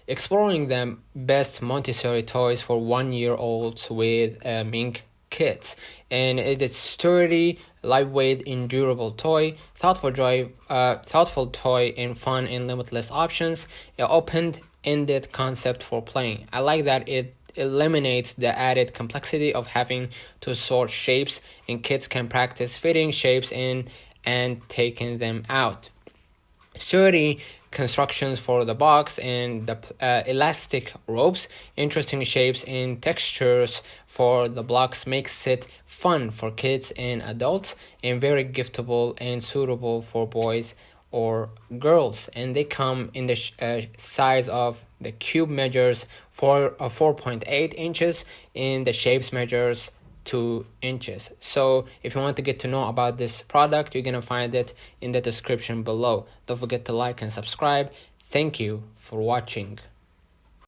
exploring the best Montessori toys for 1-year-olds with MingKids. And it is sturdy, lightweight, and durable toy, thoughtful toy, and fun and limitless options. An open-ended concept for playing. I like that it eliminates the added complexity of having to sort shapes, and kids can practice fitting shapes in and taking them out. Sturdy constructions for the box and the elastic ropes, interesting shapes and textures for the blocks makes it fun for kids and adults, and very giftable and suitable for boys or girls. And they come in the size of the cube measures for 4.8 inches, and the shapes measures 2 inches. So if you want to get to know about this product, you're gonna find it in the description below. Don't forget to like and subscribe. Thank you for watching.